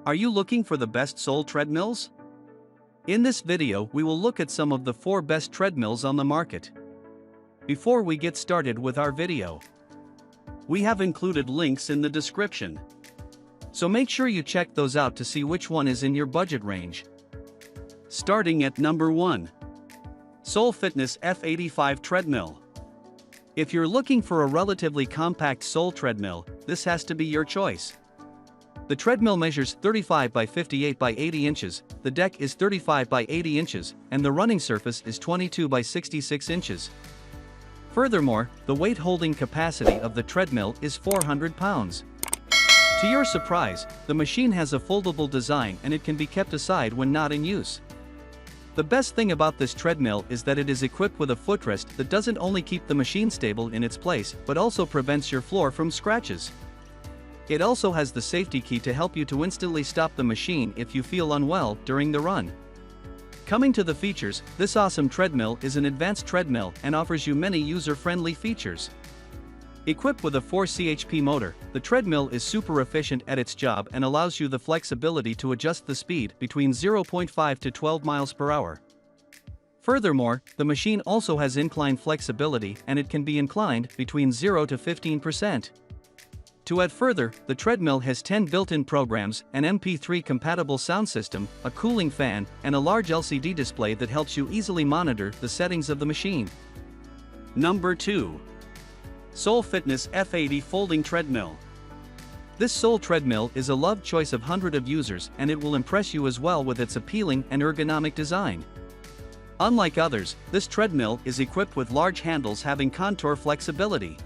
Are you looking for the best Sole treadmills? In this video, we will look at some of the 4 best treadmills on the market. Before we get started with our video, we have included links in the description. So make sure you check those out to see which one is in your budget range. Starting at number 1. Sole Fitness F85 Treadmill. If you're looking for a relatively compact Sole treadmill, this has to be your choice. The treadmill measures 35 by 58 by 80 inches, the deck is 35 by 80 inches, and the running surface is 22 by 66 inches. Furthermore, the weight holding capacity of the treadmill is 400 pounds. To your surprise, the machine has a foldable design and it can be kept aside when not in use. The best thing about this treadmill is that it is equipped with a footrest that doesn't only keep the machine stable in its place but also prevents your floor from scratches. It also has the safety key to help you to instantly stop the machine if you feel unwell during the run. Coming to the features, this awesome treadmill is an advanced treadmill and offers you many user-friendly features. Equipped with a 4 chp motor, the treadmill is super efficient at its job and allows you the flexibility to adjust the speed between 0.5 to 12 miles per hour. Furthermore, the machine also has incline flexibility and it can be inclined between 0 to 15%. To add further, the treadmill has 10 built-in programs, an MP3 compatible sound system, a cooling fan, and a large LCD display that helps you easily monitor the settings of the machine. Number 2. Sole Fitness F80 Folding Treadmill. This Sole treadmill is a loved choice of hundreds of users and it will impress you as well with its appealing and ergonomic design. Unlike others, this treadmill is equipped with large handles having contour flexibility.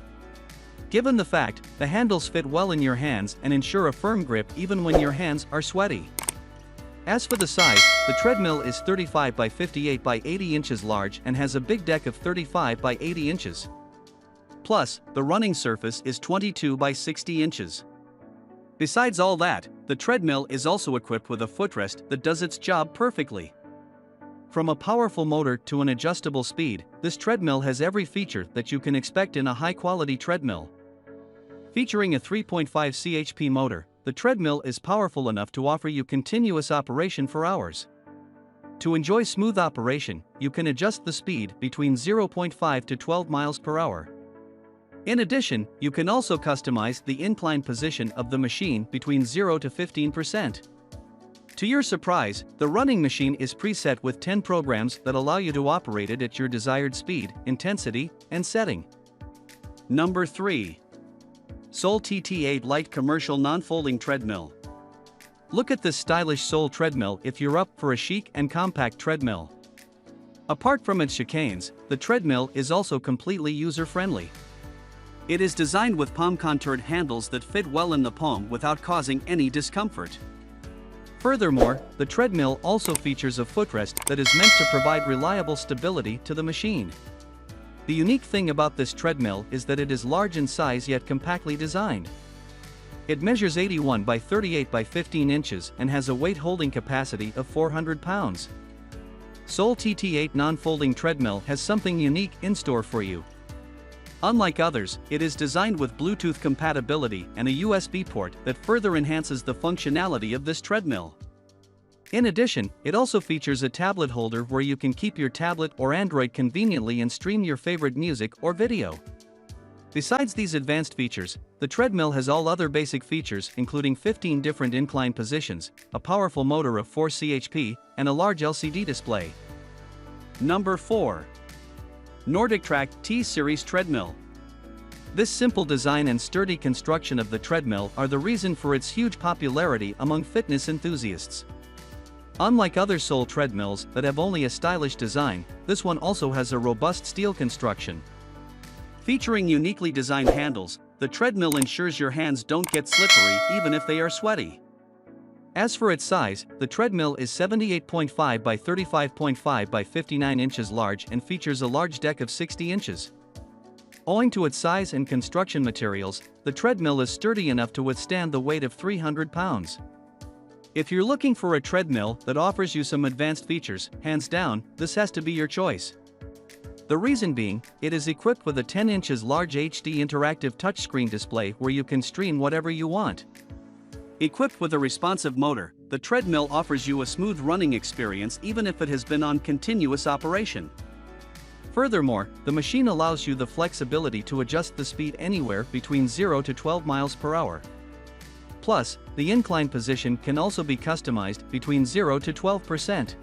Given the fact, the handles fit well in your hands and ensure a firm grip even when your hands are sweaty. As for the size, the treadmill is 35 by 58 by 80 inches large and has a big deck of 35 by 80 inches. Plus, the running surface is 22 by 60 inches. Besides all that, the treadmill is also equipped with a footrest that does its job perfectly. From a powerful motor to an adjustable speed, this treadmill has every feature that you can expect in a high-quality treadmill. Featuring a 3.5 chp motor, the treadmill is powerful enough to offer you continuous operation for hours. To enjoy smooth operation, you can adjust the speed between 0.5 to 12 miles per hour. In addition, you can also customize the incline position of the machine between 0 to 15%. To your surprise, the running machine is preset with 10 programs that allow you to operate it at your desired speed, intensity, and setting. Number 3. Sole TT8 Light Commercial Non-Folding Treadmill. Look at this stylish Sole treadmill if you're up for a chic and compact treadmill. Apart from its chicanes, the treadmill is also completely user-friendly. It is designed with palm-contoured handles that fit well in the palm without causing any discomfort. Furthermore, the treadmill also features a footrest that is meant to provide reliable stability to the machine. The unique thing about this treadmill is that it is large in size yet compactly designed. It measures 81 by 38 by 15 inches and has a weight holding capacity of 400 pounds. Sole TT8 non-folding treadmill has something unique in store for you. Unlike others, it is designed with Bluetooth compatibility and a USB port that further enhances the functionality of this treadmill. In addition, it also features a tablet holder where you can keep your tablet or Android conveniently and stream your favorite music or video. Besides these advanced features, the treadmill has all other basic features including 15 different incline positions, a powerful motor of 4 chp, and a large LCD display. Number 4. NordicTrack T-Series Treadmill. This simple design and sturdy construction of the treadmill are the reason for its huge popularity among fitness enthusiasts. Unlike other Sole treadmills that have only a stylish design, this one also has a robust steel construction. Featuring uniquely designed handles, the treadmill ensures your hands don't get slippery even if they are sweaty. As for its size, the treadmill is 78.5 by 35.5 by 59 inches large and features a large deck of 60 inches. Owing to its size and construction materials, the treadmill is sturdy enough to withstand the weight of 300 pounds. If you're looking for a treadmill that offers you some advanced features, hands down, this has to be your choice. The reason being, it is equipped with a 10 inches large HD interactive touchscreen display where you can stream whatever you want. Equipped with a responsive motor, the treadmill offers you a smooth running experience even if it has been on continuous operation. Furthermore, the machine allows you the flexibility to adjust the speed anywhere between 0 to 12 miles per hour. Plus, the incline position can also be customized between 0 to 12%.